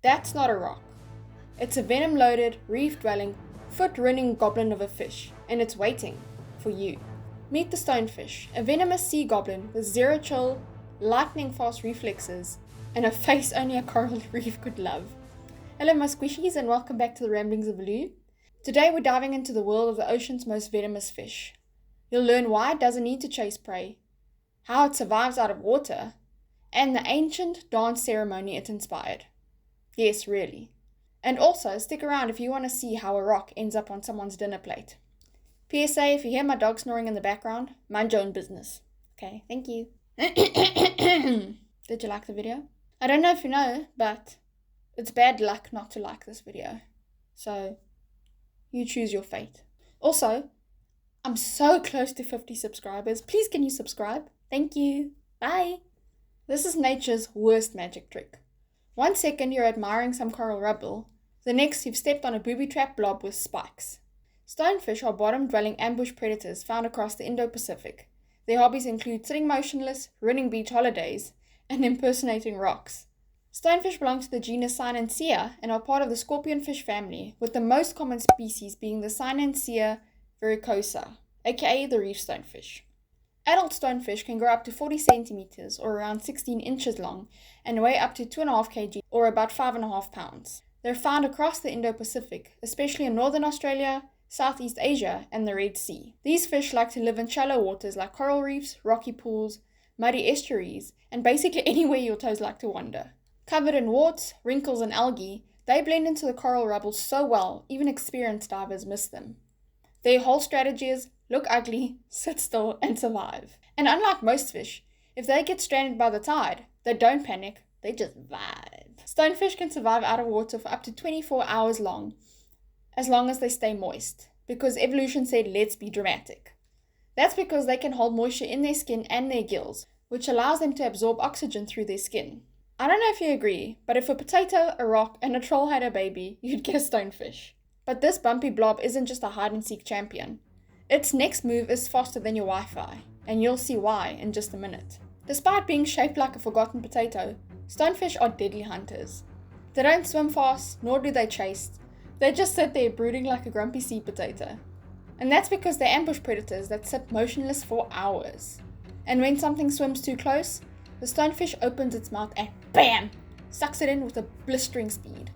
That's not a rock. It's a venom-loaded, reef-dwelling, foot-running goblin of a fish, and it's waiting for you. Meet the Stonefish, a venomous sea goblin with zero chill, lightning-fast reflexes, and a face only a coral reef could love. Hello my squishies and welcome back to the Ramblings of Lou. Today we're diving into the world of the ocean's most venomous fish. You'll learn why it doesn't need to chase prey, how it survives out of water, and the ancient dance ceremony it inspired. Yes, really. And also, stick around if you want to see how a rock ends up on someone's dinner plate. PSA, if you hear my dog snoring in the background, mind your own business. Okay, thank you. Did you like the video? I don't know if you know, but it's bad luck not to like this video. So, you choose your fate. Also, I'm so close to 50 subscribers. Please can you subscribe? Thank you. Bye. This is nature's worst magic trick. 1 second you're admiring some coral rubble, the next you've stepped on a booby-trapped blob with spikes. Stonefish are bottom-dwelling ambush predators found across the Indo-Pacific. Their hobbies include sitting motionless, running beach holidays, and impersonating rocks. Stonefish belong to the genus Cynancea and are part of the scorpionfish family, with the most common species being the Cynancea vericosa, aka the reef stonefish. Adult stonefish can grow up to 40 centimeters or around 16 inches long and weigh up to 2.5 kg or about 5.5 pounds. They're found across the Indo-Pacific, especially in northern Australia, Southeast Asia, and the Red Sea. These fish like to live in shallow waters like coral reefs, rocky pools, muddy estuaries, and basically anywhere your toes like to wander. Covered in warts, wrinkles, and algae, they blend into the coral rubble so well, even experienced divers miss them. Their whole strategy is look ugly, sit still, and survive. And unlike most fish, if they get stranded by the tide, they don't panic, they just vibe. Stonefish can survive out of water for up to 24 hours as long as they stay moist, because evolution said let's be dramatic. That's because they can hold moisture in their skin and their gills, which allows them to absorb oxygen through their skin. I don't know if you agree, but if a potato, a rock, and a troll had a baby, you'd get a stonefish. But this bumpy blob isn't just a hide-and-seek champion. Its next move is faster than your Wi-Fi, and you'll see why in just a minute. Despite being shaped like a forgotten potato, stonefish are deadly hunters. They don't swim fast, nor do they chase. They just sit there brooding like a grumpy sea potato. And that's because they're ambush predators that sit motionless for hours. And when something swims too close, the stonefish opens its mouth and BAM! Sucks it in with a blistering speed,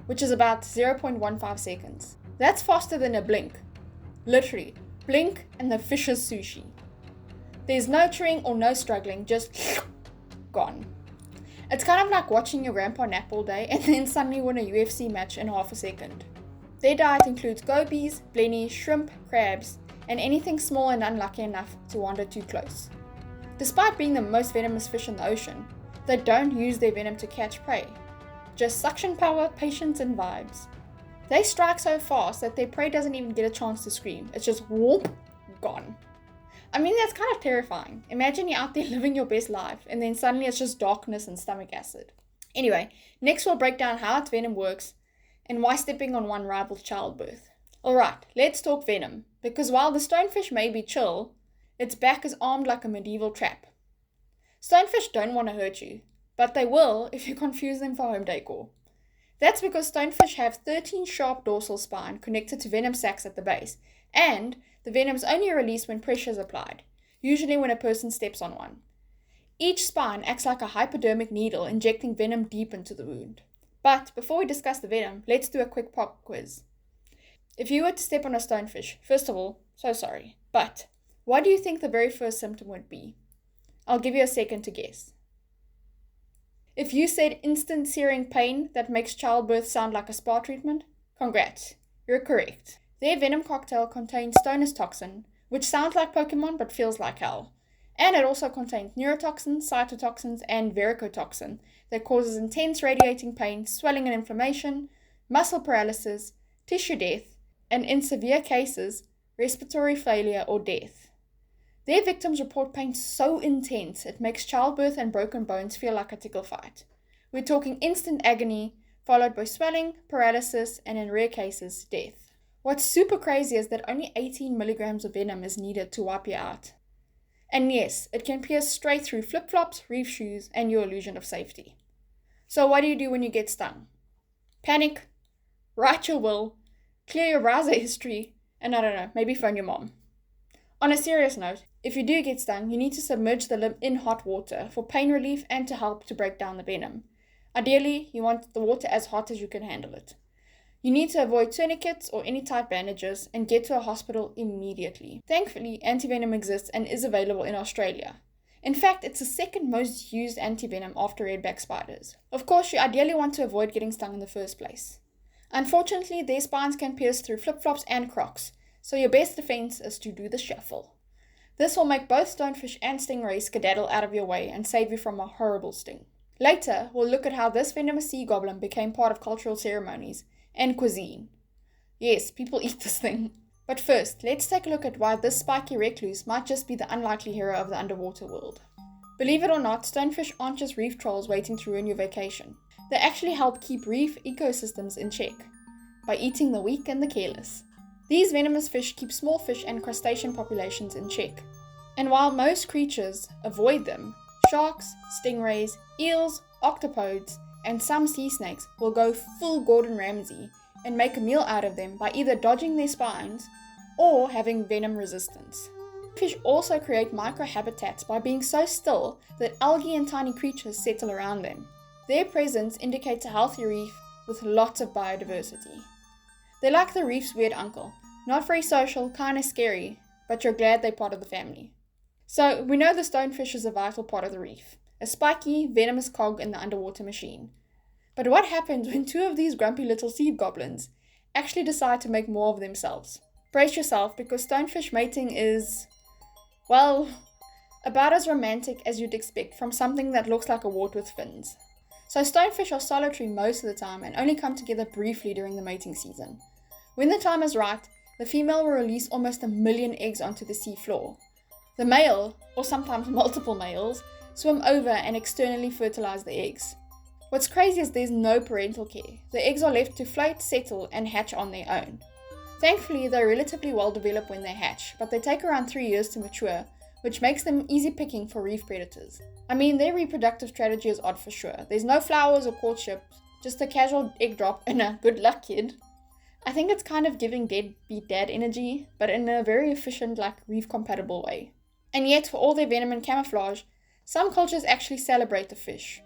which is about 0.15 seconds. That's faster than a blink. Literally, blink and the fish is sushi. There's no chewing or no struggling, just gone. It's kind of like watching your grandpa nap all day and then suddenly win a UFC match in half a second. Their diet includes gobies, blennies, shrimp, crabs, and anything small and unlucky enough to wander too close. Despite being the most venomous fish in the ocean, they don't use their venom to catch prey. Just suction power, patience, and vibes. They strike so fast that their prey doesn't even get a chance to scream. It's just whoop, gone. I mean, that's kind of terrifying. Imagine you're out there living your best life, and then suddenly it's just darkness and stomach acid. Anyway, next we'll break down how its venom works, and why stepping on one rivals childbirth. Alright, let's talk venom, because while the stonefish may be chill, its back is armed like a medieval trap. Stonefish don't want to hurt you, but they will if you confuse them for home decor. That's because stonefish have 13 sharp dorsal spines connected to venom sacs at the base, and the venom is only released when pressure is applied, usually when a person steps on one. Each spine acts like a hypodermic needle injecting venom deep into the wound. But before we discuss the venom, let's do a quick pop quiz. If you were to step on a stonefish, first of all, so sorry, but what do you think the very first symptom would be? I'll give you a second to guess. If you said instant searing pain that makes childbirth sound like a spa treatment, congrats, you're correct. Their venom cocktail contains Stoner's toxin, which sounds like Pokemon but feels like hell. And it also contains neurotoxins, cytotoxins, and vericotoxin that causes intense radiating pain, swelling and inflammation, muscle paralysis, tissue death, and in severe cases, respiratory failure or death. Their victims report pain so intense it makes childbirth and broken bones feel like a tickle fight. We're talking instant agony, followed by swelling, paralysis, and in rare cases, death. What's super crazy is that only 18 milligrams of venom is needed to wipe you out. And yes, it can pierce straight through flip-flops, reef shoes, and your illusion of safety. So what do you do when you get stung? Panic, write your will, clear your browser history, and I don't know, maybe phone your mom. On a serious note, if you do get stung, you need to submerge the limb in hot water for pain relief and to help to break down the venom. Ideally, you want the water as hot as you can handle it. You need to avoid tourniquets or any tight bandages and get to a hospital immediately. Thankfully, antivenom exists and is available in Australia. In fact, it's the second most used antivenom after redback spiders. Of course, you ideally want to avoid getting stung in the first place. Unfortunately, their spines can pierce through flip-flops and Crocs, so your best defense is to do the shuffle. This will make both stonefish and stingrays skedaddle out of your way and save you from a horrible sting. Later, we'll look at how this venomous sea goblin became part of cultural ceremonies and cuisine. Yes, people eat this thing. But first, let's take a look at why this spiky recluse might just be the unlikely hero of the underwater world. Believe it or not, stonefish aren't just reef trolls waiting to ruin your vacation. They actually help keep reef ecosystems in check by eating the weak and the careless. These venomous fish keep small fish and crustacean populations in check. And while most creatures avoid them, sharks, stingrays, eels, octopods, and some sea snakes will go full Gordon Ramsay and make a meal out of them by either dodging their spines or having venom resistance. Fish also create microhabitats by being so still that algae and tiny creatures settle around them. Their presence indicates a healthy reef with lots of biodiversity. They're like the reef's weird uncle, not very social, kinda scary, but you're glad they're part of the family. So we know the stonefish is a vital part of the reef, a spiky, venomous cog in the underwater machine. But what happens when two of these grumpy little sea goblins actually decide to make more of themselves? Brace yourself, because stonefish mating is, well, about as romantic as you'd expect from something that looks like a wart with fins. So stonefish are solitary most of the time and only come together briefly during the mating season. When the time is right, the female will release almost 1 million eggs onto the sea floor. The male, or sometimes multiple males, swim over and externally fertilize the eggs. What's crazy is there's no parental care. The eggs are left to float, settle, and hatch on their own. Thankfully, they're relatively well developed when they hatch, but they take around 3 years to mature, which makes them easy picking for reef predators. I mean, their reproductive strategy is odd for sure. There's no flowers or courtship, just a casual egg drop and a good luck, kid. I think it's kind of giving deadbeat dad energy, but in a very efficient, reef compatible way. And yet, for all their venom and camouflage, some cultures actually celebrate the fish.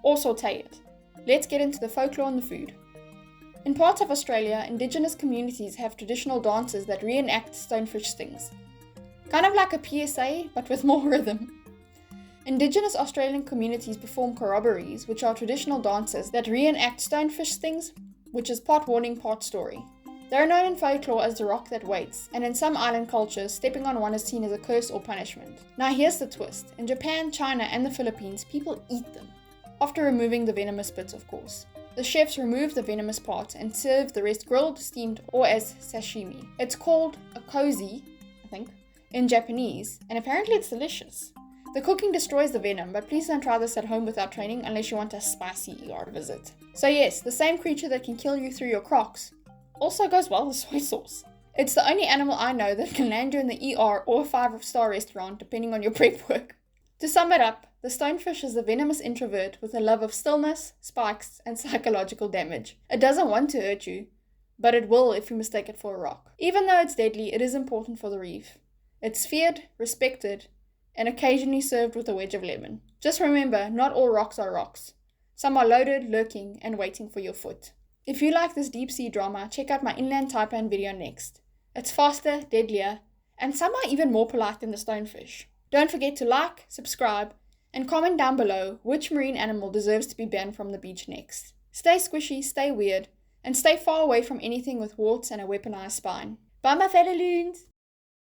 Or saute it. Let's get into the folklore and the food. In parts of Australia, indigenous communities have traditional dances that reenact stonefish stings. Kind of like a PSA, but with more rhythm. Indigenous Australian communities perform corroborees, which are traditional dances that reenact stonefish stings, which is part warning, part story. They are known in folklore as the rock that waits, and in some island cultures, stepping on one is seen as a curse or punishment. Now here's the twist. In Japan, China, and the Philippines, people eat them. After removing the venomous bits, of course. The chefs remove the venomous parts and serve the rest grilled, steamed, or as sashimi. It's called a kozi, I think, in Japanese, and apparently it's delicious. The cooking destroys the venom, but please don't try this at home without training unless you want a spicy ER visit. So yes, the same creature that can kill you through your Crocs also goes well with soy sauce. It's the only animal I know that can land you in the ER or a 5-star restaurant, depending on your prep work. To sum it up, the stonefish is a venomous introvert with a love of stillness, spikes, and psychological damage. It doesn't want to hurt you, but it will if you mistake it for a rock. Even though it's deadly, it is important for the reef. It's feared, respected, and occasionally served with a wedge of lemon. Just remember, not all rocks are rocks. Some are loaded, lurking, and waiting for your foot. If you like this deep sea drama, check out my inland taipan video next. It's faster, deadlier, and some are even more polite than the stonefish. Don't forget to like, subscribe, and comment down below which marine animal deserves to be banned from the beach next. Stay squishy, stay weird, and stay far away from anything with warts and a weaponized spine. Bye my fellow loons!